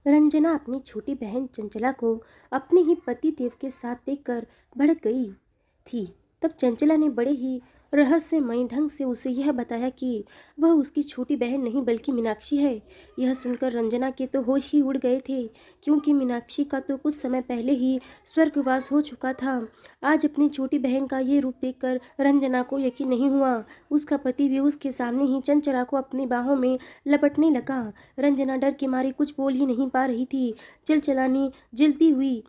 रंजना अपनी छोटी बहन चंचला को अपने ही पति देव के साथ देखकर भड़क गई थी। तब चंचला ने बड़े ही रहस्यमय ढंग से उसे यह बताया कि वह उसकी छोटी बहन नहीं बल्कि मीनाक्षी है। यह सुनकर रंजना के तो होश ही उड़ गए थे, क्योंकि मीनाक्षी का तो कुछ समय पहले ही स्वर्गवास हो चुका था। आज अपनी छोटी बहन का ये रूप देखकर रंजना को यकीन नहीं हुआ। उसका पति भी उसके सामने ही चंचला को अपनी बाहों में लपटने लगा। रंजना डर के मारे कुछ बोल ही नहीं पा रही थी। चंचला ने जलती हुई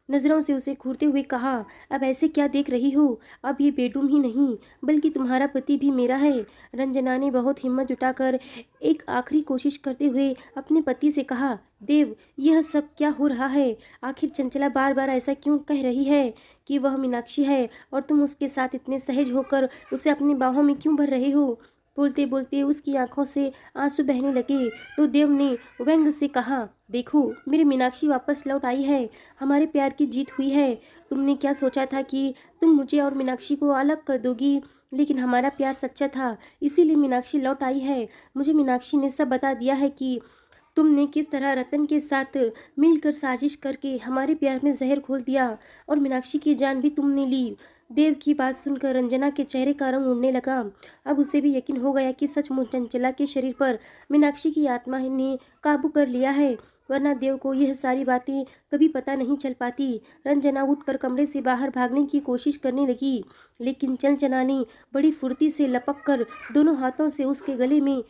नजरों से उसे घूरते हुए कहा, अब ऐसे क्या देख रही हो? अब ये बेडरूम ही नहीं बल्कि तुम्हारा पति भी मेरा है। रंजना ने बहुत हिम्मत जुटाकर एक आखिरी कोशिश करते हुए अपने पति से कहा, देव, यह सब क्या हो रहा है? आखिर चंचला बार बार ऐसा क्यों कह रही है कि वह मीनाक्षी है, और तुम उसके साथ इतने सहज होकर उसे अपनी बाहों में क्यों भर रहे हो? बोलते बोलते उसकी आंखों से आंसू बहने लगे तो देव ने व्यंग से कहा, देखो, मेरी मीनाक्षी वापस लौट आई है। हमारे प्यार की जीत हुई है। तुमने क्या सोचा था कि तुम मुझे और मीनाक्षी को अलग कर दोगी, लेकिन हमारा प्यार सच्चा था, इसीलिए मीनाक्षी लौट आई है। मुझे मीनाक्षी ने सब बता दिया है कि तुमने किस तरह रतन के साथ मिलकर साजिश करके हमारे प्यार में जहर घोल दिया, और मीनाक्षी की जान भी तुमने ली। देव की बात सुनकर रंजना के चेहरे का रंग उड़ने लगा। अब उसे भी यकीन हो गया कि सचमुच चंचला के शरीर पर मीनाक्षी की आत्मा ने काबू कर लिया है, वरना देव को यह सारी बातें कभी पता नहीं चल पाती। रंजना उठकर कमरे से बाहर भागने की कोशिश करने लगी, लेकिन चंचला ने बड़ी फुर्ती से लपक कर दोनों हाथों से उसके गले में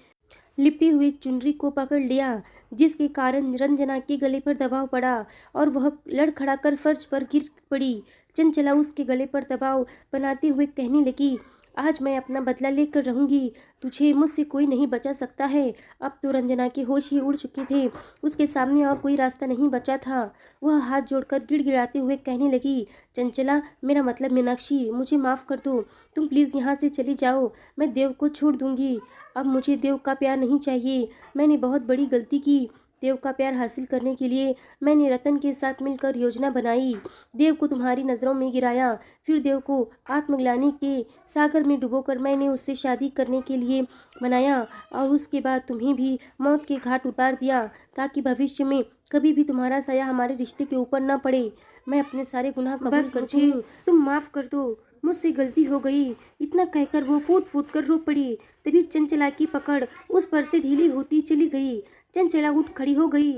लिपटी हुई चुनरी को पकड़ लिया, जिसके कारण रंजना के गले पर दबाव पड़ा और वह लड़खड़ाकर फर्श पर गिर पड़ी। चंचला उसके गले पर दबाव बनाते हुए कहने लगी, आज मैं अपना बदला लेकर रहूंगी। तुझे मुझसे कोई नहीं बचा सकता है। अब तो रंजना के होश ही उड़ चुके थे। उसके सामने और कोई रास्ता नहीं बचा था। वह हाथ जोड़कर गिड़गिड़ाते हुए कहने लगी, चंचला, मेरा मतलब मीनाक्षी, मुझे माफ़ कर दो। तुम प्लीज़ यहाँ से चली जाओ। मैं देव को छोड़ दूंगी। अब मुझे देव का प्यार नहीं चाहिए। मैंने बहुत बड़ी गलती की। देव का प्यार हासिल करने के लिए मैंने रतन के साथ मिलकर योजना बनाई। देव को तुम्हारी नज़रों में गिराया, फिर देव को आत्मग्लानि के सागर में डुबोकर मैंने उससे शादी करने के लिए मनाया, और उसके बाद तुम्हें भी मौत के घाट उतार दिया, ताकि भविष्य में कभी भी तुम्हारा साया हमारे रिश्ते के ऊपर न पड़े। मैं अपने सारे गुनाह कबूल करती हूँ। तुम माफ़ कर दो। मुझसे गलती हो गई। इतना कहकर वो फूट फूट कर रो पड़ी। तभी चंचला की पकड़ उस पर से ढीली होती चली गई। चंचला उठ खड़ी हो गई।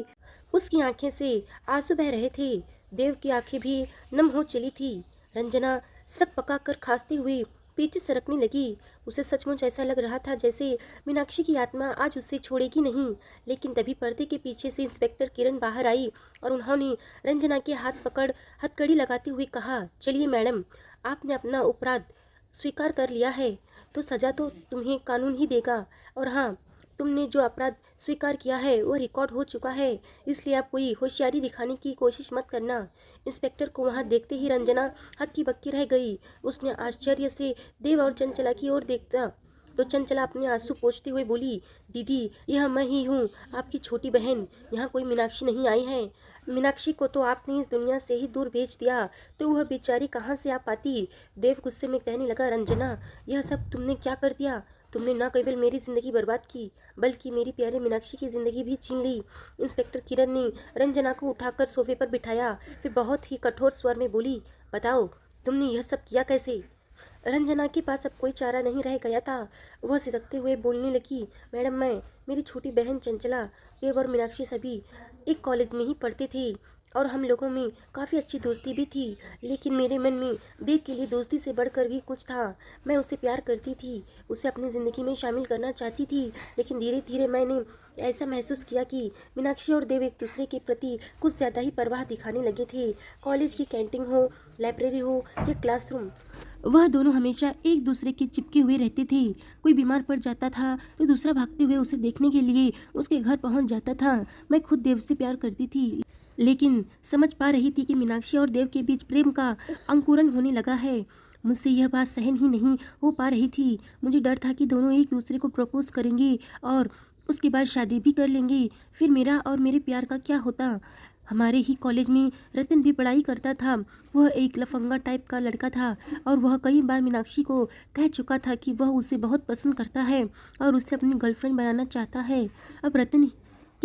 उसकी आंखें से आंसू बह रहे थे। देव की आंखें भी नम हो चली थी। रंजना सक पकाकर खांसती हुई पीछे सरकने लगी। उसे सचमुच ऐसा लग रहा था जैसे मीनाक्षी की आत्मा आज उसे छोड़ेगी नहीं। लेकिन तभी पर्दे के पीछे से इंस्पेक्टर किरण बाहर आई और उन्होंने रंजना के हाथ पकड़ हथकड़ी लगाते हुए कहा, चलिए मैडम, आपने अपना अपराध स्वीकार कर लिया है, तो सजा तो तुम्हें कानून ही देगा। और हाँ, तुमने जो अपराध स्वीकार किया है वो रिकॉर्ड हो चुका है, इसलिए आप कोई होशियारी दिखाने की कोशिश मत करना। इंस्पेक्टर को वहां देखते ही रंजना हक्की बक्की रह गई। उसने आश्चर्य से देव और चंचला की ओर देखा तो चंचला अपने आंसू पोंछते हुए बोली, दीदी, यह मैं ही हूँ, आपकी छोटी बहन। यहाँ कोई मीनाक्षी नहीं आई है। मीनाक्षी को तो आपने इस दुनिया से ही दूर भेज दिया, तो वह बेचारी कहाँ से आ पाती? देव गुस्से में कहने लगा, रंजना, यह सब तुमने क्या कर दिया? तुमने न केवल मेरी जिंदगी बर्बाद की, बल्कि मेरी प्यारी मीनाक्षी की जिंदगी भी छीन ली। इंस्पेक्टर किरण ने रंजना को उठाकर सोफे पर बिठाया, फिर बहुत ही कठोर स्वर में बोली, बताओ, तुमने यह सब किया कैसे? रंजना के पास अब कोई चारा नहीं रह गया था। वह सिसकते हुए बोलने लगी, मैडम, मेरी छोटी बहन चंचला, देव और मीनाक्षी सभी एक कॉलेज में ही पढ़ते थे, और हम लोगों में काफ़ी अच्छी दोस्ती भी थी। लेकिन मेरे मन में देव के लिए दोस्ती से बढ़कर भी कुछ था। मैं उससे प्यार करती थी, उसे अपनी ज़िंदगी में शामिल करना चाहती थी। लेकिन धीरे धीरे मैंने ऐसा महसूस किया कि मीनाक्षी और देव एक दूसरे के प्रति कुछ ज़्यादा ही परवाह दिखाने लगे थे। कॉलेज की कैंटीन हो, लाइब्रेरी हो या क्लासरूम, वह दोनों हमेशा एक दूसरे के चिपके हुए रहते थे। कोई बीमार पड़ जाता था तो दूसरा भागते हुए उसे देखने के लिए उसके घर पहुंच जाता था। मैं खुद देव से प्यार करती थी, लेकिन समझ पा रही थी कि मीनाक्षी और देव के बीच प्रेम का अंकुरन होने लगा है। मुझसे यह बात सहन ही नहीं हो पा रही थी। मुझे डर था कि दोनों एक दूसरे को प्रपोज करेंगे और उसके बाद शादी भी कर लेंगे। फिर मेरा और मेरे प्यार का क्या होता? हमारे ही कॉलेज में रतन भी पढ़ाई करता था। वह एक लफंगा टाइप का लड़का था, और वह कई बार मीनाक्षी को कह चुका था कि वह उसे बहुत पसंद करता है और उसे अपनी गर्लफ्रेंड बनाना चाहता है। अब रतन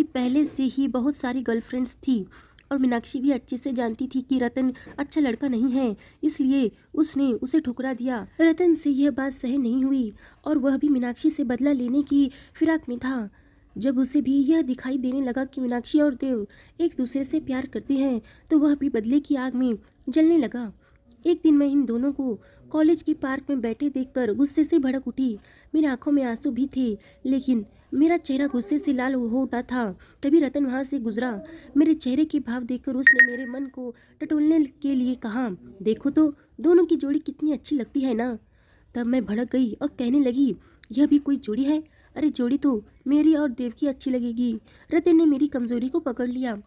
कि पहले से ही बहुत सारी गर्लफ्रेंड्स थी और मीनाक्षी भी अच्छे से जानती थी कि रतन अच्छा लड़का नहीं है, इसलिए उसने उसे ठुकरा दिया। रतन से यह बात सहन नहीं हुई और वह भी मीनाक्षी से बदला लेने की फिराक में था। जब उसे भी यह दिखाई देने लगा कि मीनाक्षी और देव एक दूसरे से प्यार करते हैं, तो वह भी बदले की आग में जलने लगा। एक दिन मैं इन दोनों को कॉलेज के पार्क में बैठे देखकर गुस्से से भड़क उठी। मेरी आंखों में आंसू भी थे, लेकिन मेरा चेहरा गुस्से से लाल हो उठा था। तभी रतन वहां से गुजरा। मेरे चेहरे के भाव देखकर उसने मेरे मन को टटोलने के लिए कहा, देखो तो दोनों की जोड़ी कितनी अच्छी लगती है ना। तब मैं भड़क गई और कहने लगी, यह भी कोई जोड़ी है? अरे जोड़ी तो मेरी और देव की अच्छी लगेगी। रतन ने मेरी कमजोरी को पकड़ लिया।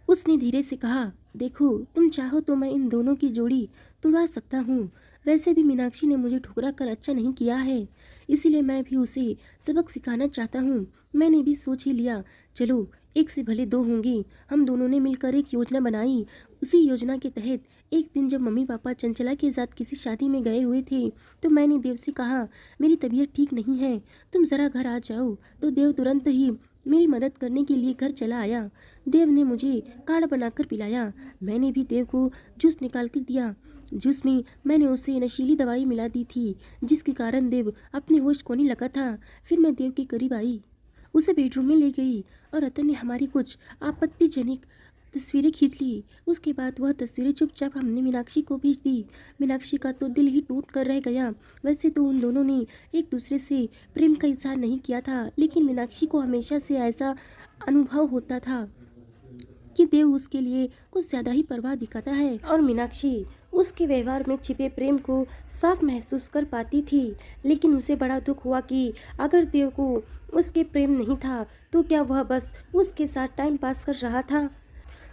उसने धीरे से कहा, देखो तुम चाहो तो मैं इन दोनों की जोड़ी तुड़वा सकता हूँ। वैसे भी मीनाक्षी ने मुझे ठुकरा कर अच्छा नहीं किया है, इसीलिए मैं भी उसे सबक सिखाना चाहता हूँ। मैंने भी सोच ही लिया, चलो एक से भले दो होंगे। हम दोनों ने मिलकर एक योजना बनाई। उसी योजना के तहत एक दिन जब मम्मी पापा चंचला के साथ किसी शादी में गए हुए थे, तो मैंने देव से कहा, मेरी तबीयत ठीक नहीं है, तुम ज़रा घर आ जाओ। तो देव तुरंत ही मेरी मदद करने के लिए घर चला आया। देव ने मुझे काढ़ा बनाकर पिलाया। मैंने भी देव को जूस निकाल कर दिया। जूस में मैंने उसे नशीली दवाई मिला दी थी, जिसके कारण देव अपने होश खोने लगा था। फिर मैं देव के करीब आई, उसे बेडरूम में ले गई और रतन ने हमारी कुछ आपत्तिजनक तस्वीरें खींच ली। उसके बाद वह तस्वीरें चुपचाप हमने मीनाक्षी को भेज दी। मीनाक्षी का तो दिल ही टूट कर रह गया। वैसे तो उन दोनों ने एक दूसरे से प्रेम का इजहार नहीं किया था, लेकिन मीनाक्षी को हमेशा से ऐसा अनुभव होता था कि देव उसके लिए कुछ ज्यादा ही परवाह दिखाता है और मीनाक्षी उसके व्यवहार में छिपे प्रेम को साफ महसूस कर पाती थी। लेकिन उसे बड़ा दुख हुआ कि अगर देव को उसके प्रेम नहीं था, तो क्या वह बस उसके साथ टाइम पास कर रहा था।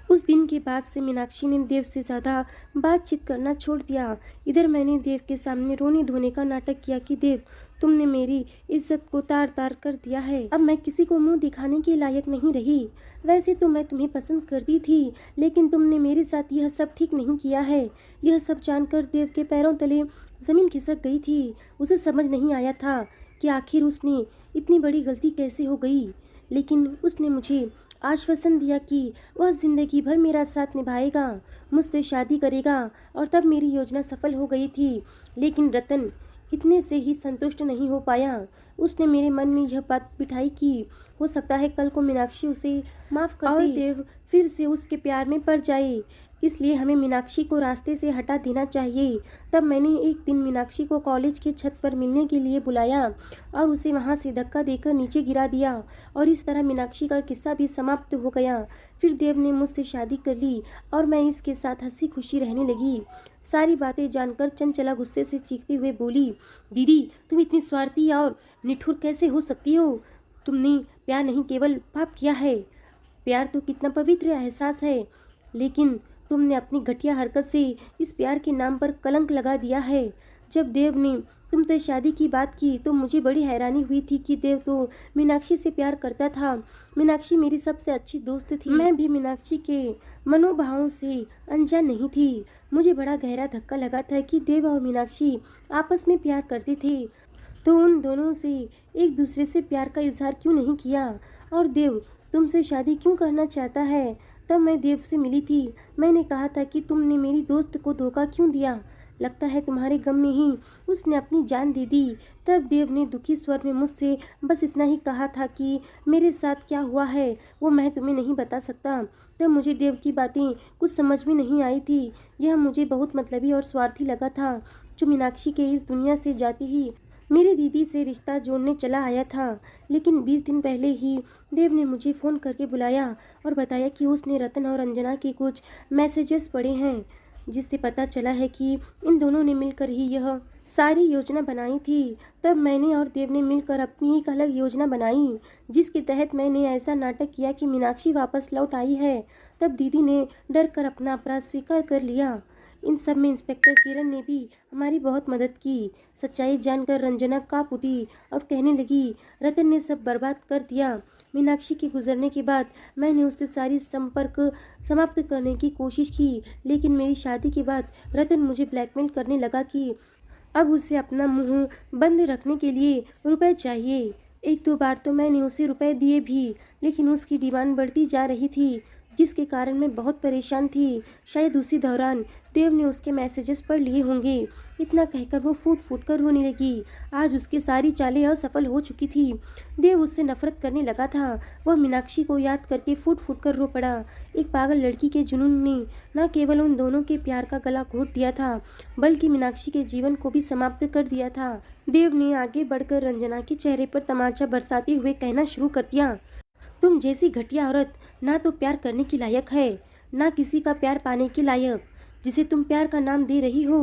उस दिन के बाद से मीनाक्षी ने देव से ज़्यादा बातचीत करना छोड़ दिया। इधर मैंने देव के सामने रोने धोने का नाटक किया कि देव, तुमने मेरी इज्जत को तार तार कर दिया है। अब मैं किसी को मुंह दिखाने के लायक नहीं रही। वैसे तो मैं तुम्हें पसंद करती थी, लेकिन तुमने मेरे साथ यह सब ठीक नहीं किया है। यह सब जानकर देव के पैरों तले जमीन खिसक गई थी। उसे समझ नहीं आया था कि आखिर उसने इतनी बड़ी गलती कैसे हो गई। लेकिन उसने मुझे आश्वासन दिया कि वह जिंदगी भर मेरा साथ निभाएगा, मुझसे शादी करेगा, और तब मेरी योजना सफल हो गई थी। लेकिन रतन इतने से ही संतुष्ट नहीं हो पाया। उसने मेरे मन में यह बात बिठाई कि हो सकता है कल को मीनाक्षी उसे माफ कर दे और देव फिर से उसके प्यार में पड़ जाए, इसलिए हमें मीनाक्षी को रास्ते से हटा देना चाहिए। तब मैंने एक दिन मीनाक्षी को कॉलेज के छत पर मिलने के लिए बुलाया और उसे वहां से धक्का देकर नीचे गिरा दिया, और इस तरह मीनाक्षी का किस्सा भी समाप्त हो गया। फिर देव ने मुझसे शादी कर ली और मैं इसके साथ हंसी खुशी रहने लगी। सारी बातें जानकर चंचला गुस्से से चीखते हुए बोली, दीदी तुम इतनी स्वार्थी और निठुर कैसे हो सकती हो। तुमने प्यार नहीं केवल पाप किया है। प्यार तो कितना पवित्र एहसास है, लेकिन तुमने अपनी घटिया हरकत से इस प्यार के नाम पर कलंक लगा दिया है। जब देव ने तुमसे शादी की बात की तो मुझे बड़ी हैरानी हुई थी कि देव तो मीनाक्षी से प्यार करता था। मीनाक्षी मेरी सबसे अच्छी दोस्त थी। मैं भी मीनाक्षी के मनोभावों से अनजान नहीं थी। मुझे बड़ा गहरा धक्का लगा था कि देव और मीनाक्षी आपस में प्यार करते थे, तो उन दोनों से एक दूसरे से प्यार का इजहार क्यों नहीं किया। और देव तुमसे शादी क्यों करना चाहता है। तब मैं देव से मिली थी। मैंने कहा था कि तुमने मेरी दोस्त को धोखा क्यों दिया। लगता है तुम्हारे गम में ही उसने अपनी जान दे दी। तब देव ने दुखी स्वर में मुझसे बस इतना ही कहा था कि मेरे साथ क्या हुआ है वो मैं तुम्हें नहीं बता सकता। तब मुझे देव की बातें कुछ समझ में नहीं आई थी। यह मुझे बहुत मतलबी और स्वार्थी लगा था, जो मीनाक्षी के इस दुनिया से जाती ही मेरी दीदी से रिश्ता जोड़ने चला आया था। लेकिन 20 दिन पहले ही देव ने मुझे फ़ोन करके बुलाया और बताया कि उसने रतन और अंजना के कुछ मैसेजेस पढ़े हैं, जिससे पता चला है कि इन दोनों ने मिलकर ही यह सारी योजना बनाई थी। तब मैंने और देव ने मिलकर अपनी एक अलग योजना बनाई, जिसके तहत मैंने ऐसा नाटक किया कि मीनाक्षी वापस लौट आई है। तब दीदी ने डर कर अपना अपराध स्वीकार कर लिया। इन सब में इंस्पेक्टर किरण ने भी हमारी बहुत मदद की। सच्चाई जानकर रंजना कांप उठी और कहने लगी, रतन ने सब बर्बाद कर दिया। मीनाक्षी के गुजरने के बाद मैंने उससे सारी संपर्क समाप्त करने की कोशिश की, लेकिन मेरी शादी के बाद रतन मुझे ब्लैकमेल करने लगा कि अब उसे अपना मुंह बंद रखने के लिए रुपए चाहिए। एक दो बार तो मैंने उसे रुपए दिए भी, लेकिन उसकी डिमांड बढ़ती जा रही थी, जिसके कारण मैं बहुत परेशान थी। शायद उसी दौरान देव ने उसके मैसेजेस पढ़ लिए होंगे। इतना कहकर वो फूट फूट कर रोने लगी। आज उसकी सारी चालें असफल हो चुकी थी। देव उससे नफरत करने लगा था। वह मीनाक्षी को याद करके फूट फूट कर रो पड़ा। एक पागल लड़की के जुनून ने न केवल उन दोनों के प्यार का गला घोट दिया था, बल्कि मीनाक्षी के जीवन को भी समाप्त कर दिया था। देव ने आगे बढ़कर रंजना के चेहरे पर तमाचा बरसाते हुए कहना शुरू कर दिया, तुम जैसी घटिया औरत ना तो प्यार करने की लायक है, ना किसी का प्यार पाने की लायक। जिसे तुम प्यार का नाम दे रही हो,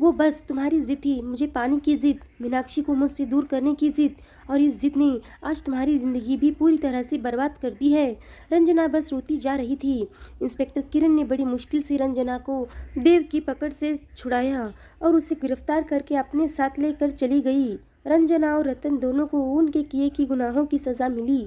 वो बस तुम्हारी जिद थी, मुझे पाने की जिद, मीनाक्षी को मुझसे दूर करने की जिद। और इस जिद ने आज तुम्हारी जिंदगी भी पूरी तरह से बर्बाद कर दी है। रंजना बस रोती जा रही थी। इंस्पेक्टर किरण ने बड़ी मुश्किल से रंजना को देव की पकड़ से छुड़ाया और उसे गिरफ्तार करके अपने साथ लेकर चली गई। रंजना और रतन दोनों को उनके किए की गुनाहों की सजा मिली।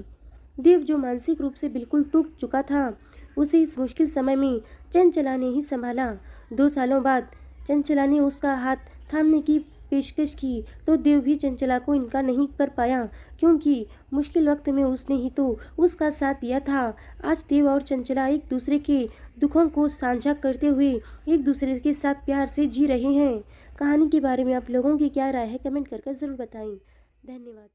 देव, जो मानसिक रूप से बिल्कुल टूट चुका था, उसे इस मुश्किल समय में चंचला ने ही संभाला। 2 सालों बाद चंचला ने उसका हाथ थामने की पेशकश की तो देव भी चंचला को इनकार नहीं कर पाया, क्योंकि मुश्किल वक्त में उसने ही तो उसका साथ दिया था। आज देव और चंचला एक दूसरे के दुखों को साझा करते हुए एक दूसरे के साथ प्यार से जी रहे हैं। कहानी के बारे में आप लोगों की क्या राय है, कमेंट कर ज़रूर बताएं। धन्यवाद।